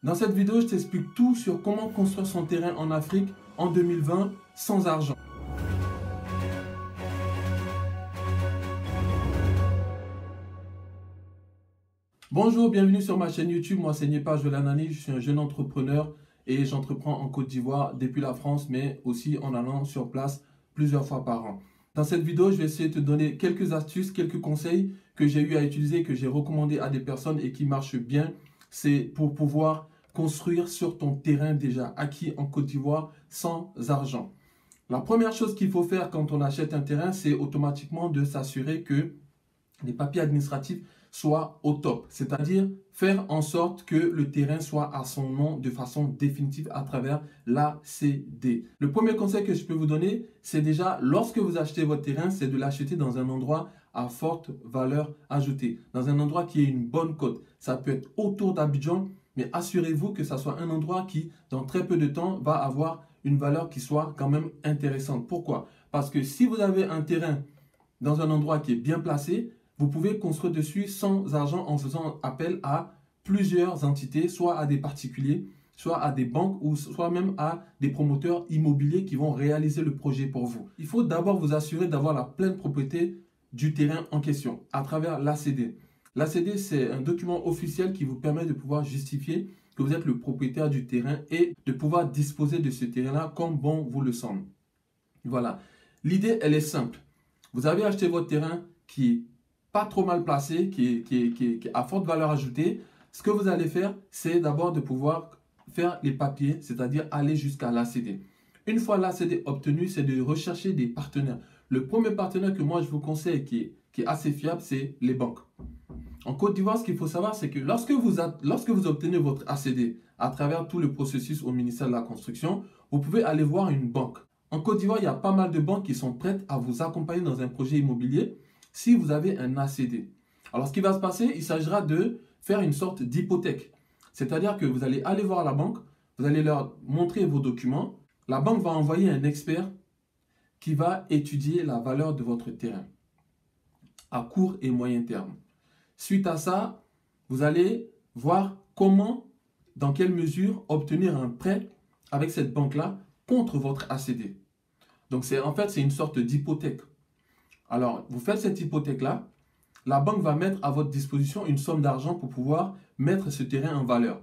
Dans cette vidéo, je t'explique tout sur comment construire son terrain en Afrique en 2020 sans argent. Bonjour, bienvenue sur ma chaîne YouTube. Moi, c'est Nyepa Jolanani. Je suis un jeune entrepreneur et j'entreprends en Côte d'Ivoire depuis la France, mais aussi en allant sur place plusieurs fois par an. Dans cette vidéo, je vais essayer de te donner quelques astuces, quelques conseils que j'ai eu à utiliser, que j'ai recommandé à des personnes et qui marchent bien. C'est pour pouvoir construire sur ton terrain déjà acquis en Côte d'Ivoire sans argent. La première chose qu'il faut faire quand on achète un terrain, c'est automatiquement de s'assurer que les papiers administratifs soient au top. C'est-à-dire faire en sorte que le terrain soit à son nom de façon définitive à travers l'ACD. Le premier conseil que je peux vous donner, c'est déjà lorsque vous achetez votre terrain, c'est de l'acheter dans un endroit à forte valeur ajoutée. Dans un endroit qui ait une bonne cote. Ça peut être autour d'Abidjan, mais assurez-vous que ça soit un endroit qui, dans très peu de temps, va avoir une valeur qui soit quand même intéressante. Pourquoi? Parce que si vous avez un terrain dans un endroit qui est bien placé, vous pouvez construire dessus sans argent en faisant appel à plusieurs entités, soit à des particuliers, soit à des banques ou soit même à des promoteurs immobiliers qui vont réaliser le projet pour vous. Il faut d'abord vous assurer d'avoir la pleine propriété du terrain en question à travers l'ACD. L'ACD, c'est un document officiel qui vous permet de pouvoir justifier que vous êtes le propriétaire du terrain et de pouvoir disposer de ce terrain-là comme bon vous le semble. Voilà. L'idée, elle est simple. Vous avez acheté votre terrain qui est pas trop mal placé, qui est à forte valeur ajoutée. Ce que vous allez faire, c'est d'abord de pouvoir faire les papiers, c'est-à-dire aller jusqu'à l'ACD. Une fois l'ACD obtenu, c'est de rechercher des partenaires. Le premier partenaire que moi je vous conseille qui est assez fiable, c'est les banques. En Côte d'Ivoire, ce qu'il faut savoir, c'est que lorsque vous obtenez votre ACD à travers tout le processus au ministère de la Construction, vous pouvez aller voir une banque. En Côte d'Ivoire, il y a pas mal de banques qui sont prêtes à vous accompagner dans un projet immobilier si vous avez un ACD. Alors, ce qui va se passer, il s'agira de faire une sorte d'hypothèque. C'est-à-dire que vous allez aller voir la banque, vous allez leur montrer vos documents. La banque va envoyer un expert qui va étudier la valeur de votre terrain à court et moyen terme. Suite à ça, vous allez voir comment, dans quelle mesure, obtenir un prêt avec cette banque-là contre votre ACD. Donc, en fait, c'est une sorte d'hypothèque. Alors, vous faites cette hypothèque-là, la banque va mettre à votre disposition une somme d'argent pour pouvoir mettre ce terrain en valeur.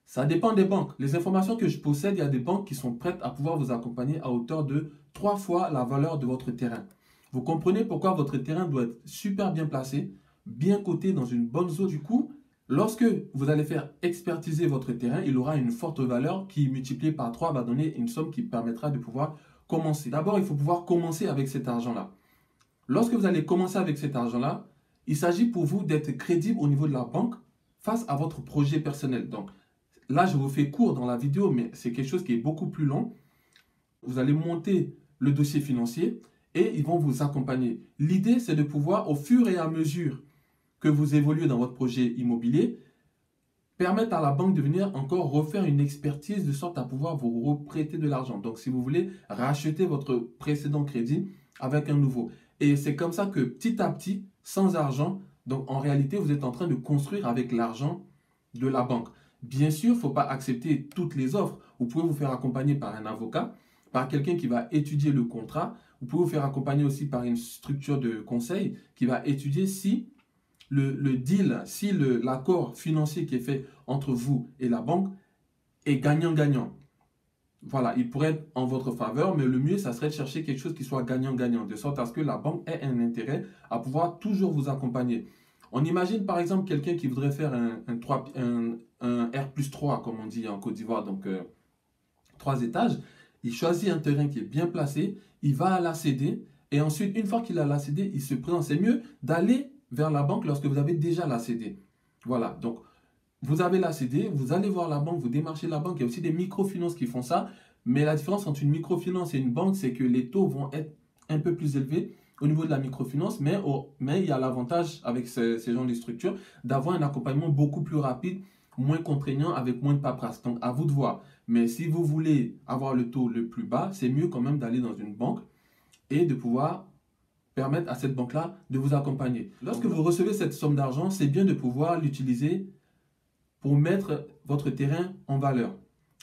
Ça dépend des banques. Les informations que je possède, il y a des banques qui sont prêtes à pouvoir vous accompagner à hauteur de 3 fois la valeur de votre terrain. Vous comprenez pourquoi votre terrain doit être super bien placé, bien coté dans une bonne zone. Du coup, lorsque vous allez faire expertiser votre terrain, il aura une forte valeur qui, multipliée par 3, va donner une somme qui permettra de pouvoir commencer. D'abord, il faut pouvoir commencer avec cet argent-là. Lorsque vous allez commencer avec cet argent-là, il s'agit pour vous d'être crédible au niveau de la banque face à votre projet personnel. Donc, là, je vous fais court dans la vidéo, mais c'est quelque chose qui est beaucoup plus long. Vous allez monter le dossier financier et ils vont vous accompagner. L'idée, c'est de pouvoir, au fur et à mesure que vous évoluez dans votre projet immobilier, permettre à la banque de venir encore refaire une expertise de sorte à pouvoir vous reprêter de l'argent. Donc, si vous voulez racheter votre précédent crédit avec un nouveau. Et c'est comme ça que petit à petit, sans argent, donc en réalité, vous êtes en train de construire avec l'argent de la banque. Bien sûr, il ne faut pas accepter toutes les offres. Vous pouvez vous faire accompagner par un avocat, par quelqu'un qui va étudier le contrat. Vous pouvez vous faire accompagner aussi par une structure de conseil qui va étudier si le deal, si l'accord financier qui est fait entre vous et la banque est gagnant-gagnant. Voilà, il pourrait être en votre faveur, mais le mieux, ça serait de chercher quelque chose qui soit gagnant-gagnant, de sorte à ce que la banque ait un intérêt à pouvoir toujours vous accompagner. On imagine par exemple quelqu'un qui voudrait faire un R+3, comme on dit en Côte d'Ivoire, donc 3 étages. Il choisit un terrain qui est bien placé, il va à l'ACD, et ensuite, une fois qu'il a l'ACD, il se présente. C'est mieux d'aller vers la banque lorsque vous avez déjà l'ACD. Voilà, donc vous avez l'ACD, vous allez voir la banque, vous démarchez la banque. Il y a aussi des microfinances qui font ça. Mais la différence entre une microfinance et une banque, c'est que les taux vont être un peu plus élevés au niveau de la microfinance. Mais il y a l'avantage avec ces genres de structures d'avoir un accompagnement beaucoup plus rapide, moins contraignant, avec moins de paperasse. Donc, à vous de voir. Mais si vous voulez avoir le taux le plus bas, c'est mieux quand même d'aller dans une banque et de pouvoir permettre à cette banque-là de vous accompagner. Lorsque vous recevez cette somme d'argent, c'est bien de pouvoir l'utiliser pour mettre votre terrain en valeur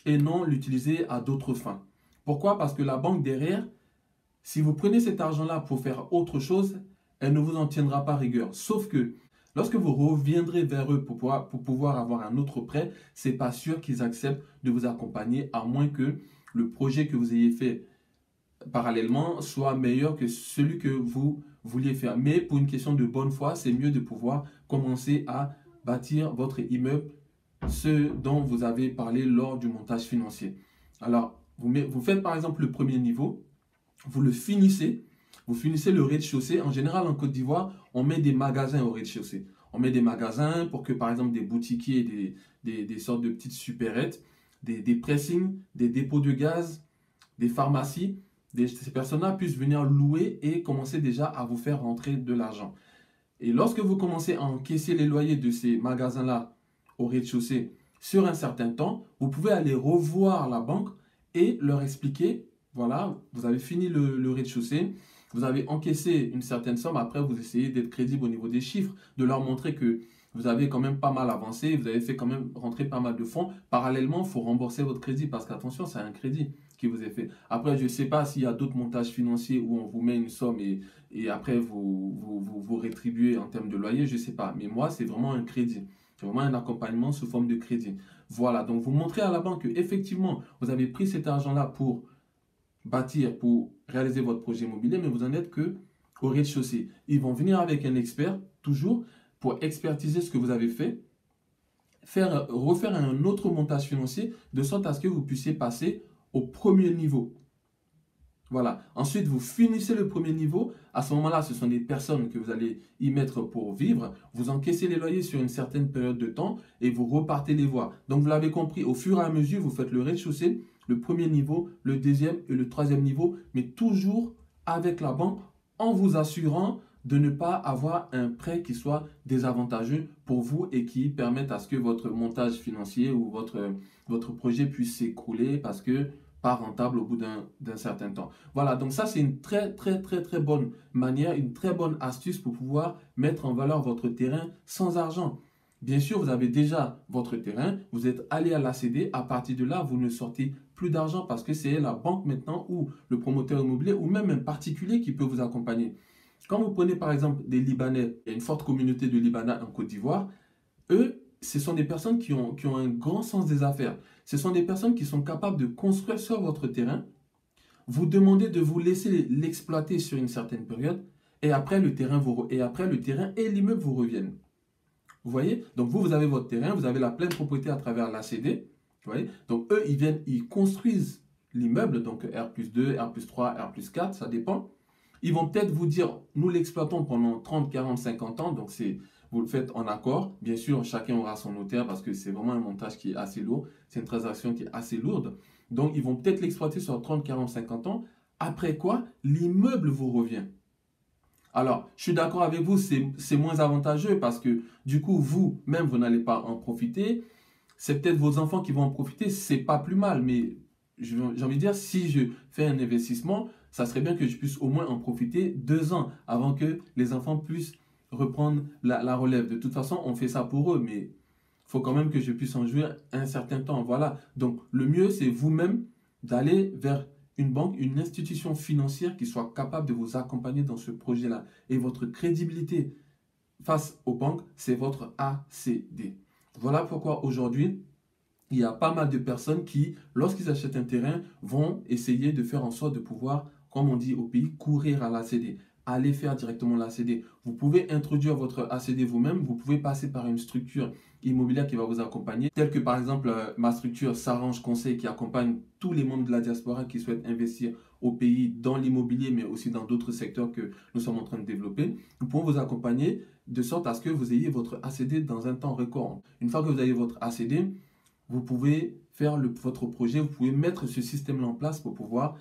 et non l'utiliser à d'autres fins. Pourquoi? Parce que la banque derrière, si vous prenez cet argent-là pour faire autre chose, elle ne vous en tiendra pas rigueur. Sauf que lorsque vous reviendrez vers eux pour pouvoir avoir un autre prêt, ce n'est pas sûr qu'ils acceptent de vous accompagner, à moins que le projet que vous ayez fait parallèlement soit meilleur que celui que vous vouliez faire. Mais pour une question de bonne foi, c'est mieux de pouvoir commencer à bâtir votre immeuble, ce dont vous avez parlé lors du montage financier. Alors, vous faites par exemple le premier niveau, vous le finissez, vous finissez le rez-de-chaussée. En général, en Côte d'Ivoire, on met des magasins au rez-de-chaussée. On met des magasins pour que, par exemple, des boutiquiers, des sortes de petites supérettes, des pressings, des dépôts de gaz, des pharmacies, ces personnes-là puissent venir louer et commencer déjà à vous faire rentrer de l'argent. Et lorsque vous commencez à encaisser les loyers de ces magasins-là au rez-de-chaussée sur un certain temps, vous pouvez aller revoir la banque et leur expliquer, voilà, vous avez fini le rez-de-chaussée, vous avez encaissé une certaine somme, après vous essayez d'être crédible au niveau des chiffres, de leur montrer que vous avez quand même pas mal avancé, vous avez fait quand même rentrer pas mal de fonds. Parallèlement, il faut rembourser votre crédit parce qu'attention, c'est un crédit qui vous est fait. Après, je ne sais pas s'il y a d'autres montages financiers où on vous met une somme et après vous rétribuez en termes de loyer, je ne sais pas. Mais moi, c'est vraiment un crédit. C'est vraiment un accompagnement sous forme de crédit. Voilà, donc vous montrez à la banque qu'effectivement, vous avez pris cet argent-là pour bâtir, pour réaliser votre projet immobilier, mais vous n'en êtes que au rez-de-chaussée. Ils vont venir avec un expert, toujours, pour expertiser ce que vous avez fait, refaire un autre montage financier, de sorte à ce que vous puissiez passer au premier niveau. Voilà. Ensuite, vous finissez le premier niveau. À ce moment-là, ce sont des personnes que vous allez y mettre pour vivre. Vous encaissez les loyers sur une certaine période de temps et vous repartez les voir. Donc, vous l'avez compris, au fur et à mesure, vous faites le rez-de-chaussée, le premier niveau, le deuxième et le troisième niveau, mais toujours avec la banque en vous assurant de ne pas avoir un prêt qui soit désavantageux pour vous et qui permette à ce que votre montage financier ou votre projet puisse s'écrouler parce que pas rentable au bout d'un certain temps. Voilà, donc ça c'est une très bonne manière, une très bonne astuce pour pouvoir mettre en valeur votre terrain sans argent. Bien sûr, vous avez déjà votre terrain, vous êtes allé à l'ACD, à partir de là, vous ne sortez plus d'argent parce que c'est la banque maintenant ou le promoteur immobilier ou même un particulier qui peut vous accompagner. Quand vous prenez par exemple des Libanais, il y a une forte communauté de Libanais en Côte d'Ivoire, eux, ce sont des personnes qui ont un grand sens des affaires. Ce sont des personnes qui sont capables de construire sur votre terrain, vous demander de vous laisser l'exploiter sur une certaine période, et après le terrain et l'immeuble vous reviennent. Vous voyez? Donc vous avez votre terrain, vous avez la pleine propriété à travers l'ACD. Vous voyez? Donc eux, ils construisent l'immeuble, donc R+2, R+3, R+4, ça dépend. Ils vont peut-être vous dire, nous l'exploitons pendant 30, 40, 50 ans, donc vous le faites en accord. Bien sûr, chacun aura son notaire parce que c'est vraiment un montage qui est assez lourd. C'est une transaction qui est assez lourde. Donc, ils vont peut-être l'exploiter sur 30, 40, 50 ans. Après quoi, l'immeuble vous revient. Alors, je suis d'accord avec vous, c'est moins avantageux parce que du coup, vous-même, vous n'allez pas en profiter. C'est peut-être vos enfants qui vont en profiter. C'est pas plus mal, mais j'ai envie de dire, si je fais un investissement, ça serait bien que je puisse au moins en profiter 2 ans avant que les enfants puissent reprendre la relève. De toute façon, on fait ça pour eux, mais il faut quand même que je puisse en jouir un certain temps. Voilà. Donc, le mieux, c'est vous-même d'aller vers une banque, une institution financière qui soit capable de vous accompagner dans ce projet-là. Et votre crédibilité face aux banques, c'est votre ACD. Voilà pourquoi aujourd'hui, il y a pas mal de personnes qui, lorsqu'ils achètent un terrain, vont essayer de faire en sorte de pouvoir, comme on dit au pays, courir à l'ACD. Allez faire directement l'ACD. Vous pouvez introduire votre ACD vous-même. Vous pouvez passer par une structure immobilière qui va vous accompagner, telle que par exemple ma structure S'Arrange Conseil qui accompagne tous les membres de la diaspora qui souhaitent investir au pays dans l'immobilier, mais aussi dans d'autres secteurs que nous sommes en train de développer. Nous pouvons vous accompagner de sorte à ce que vous ayez votre ACD dans un temps record. Une fois que vous avez votre ACD, vous pouvez faire votre projet, vous pouvez mettre ce système-là en place pour pouvoir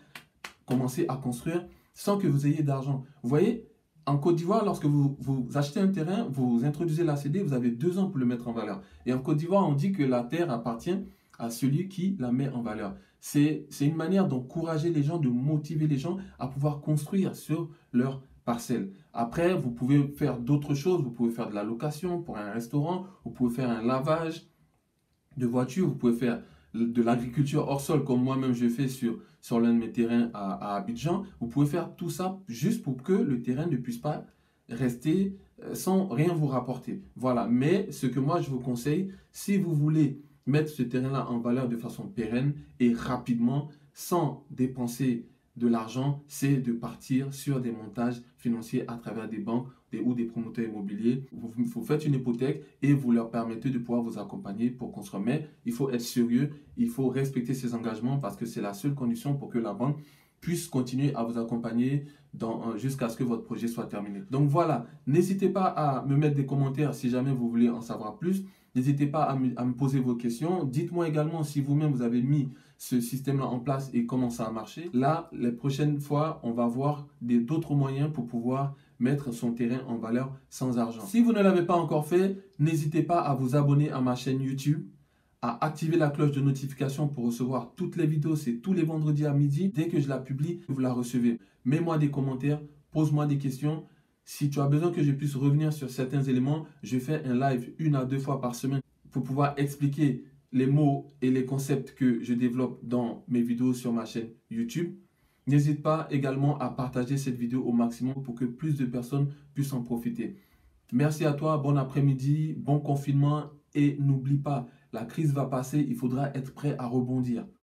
commencer à construire sans que vous ayez d'argent. Vous voyez, en Côte d'Ivoire, lorsque vous achetez un terrain, vous introduisez l'ACD, vous avez 2 ans pour le mettre en valeur. Et en Côte d'Ivoire, on dit que la terre appartient à celui qui la met en valeur. C'est une manière d'encourager les gens, de motiver les gens à pouvoir construire sur leur parcelle. Après, vous pouvez faire d'autres choses. Vous pouvez faire de la location pour un restaurant, vous pouvez faire un lavage, de voiture, vous pouvez faire de l'agriculture hors sol, comme moi-même je fais sur l'un de mes terrains à Abidjan. Vous pouvez faire tout ça juste pour que le terrain ne puisse pas rester sans rien vous rapporter. Voilà, mais ce que moi je vous conseille, si vous voulez mettre ce terrain-là en valeur de façon pérenne et rapidement, sans dépenser de l'argent, c'est de partir sur des montages financiers à travers des banques ou des promoteurs immobiliers. Vous faites une hypothèque et vous leur permettez de pouvoir vous accompagner pour construire. Mais il faut être sérieux, il faut respecter ses engagements parce que c'est la seule condition pour que la banque puisse continuer à vous accompagner jusqu'à ce que votre projet soit terminé. Donc voilà, n'hésitez pas à me mettre des commentaires si jamais vous voulez en savoir plus. N'hésitez pas à me poser vos questions. Dites-moi également si vous-même vous avez mis ce système-là en place et comment ça a marché. Là, les prochaines fois, on va voir d'autres moyens pour pouvoir mettre son terrain en valeur sans argent. Si vous ne l'avez pas encore fait, n'hésitez pas à vous abonner à ma chaîne YouTube, à activer la cloche de notification pour recevoir toutes les vidéos. C'est tous les vendredis à midi. Dès que je la publie, vous la recevez. Mets-moi des commentaires, pose-moi des questions. Si tu as besoin que je puisse revenir sur certains éléments, je fais un live 1 à 2 fois par semaine pour pouvoir expliquer les mots et les concepts que je développe dans mes vidéos sur ma chaîne YouTube. N'hésite pas également à partager cette vidéo au maximum pour que plus de personnes puissent en profiter. Merci à toi, bon après-midi, bon confinement et n'oublie pas, la crise va passer, il faudra être prêt à rebondir.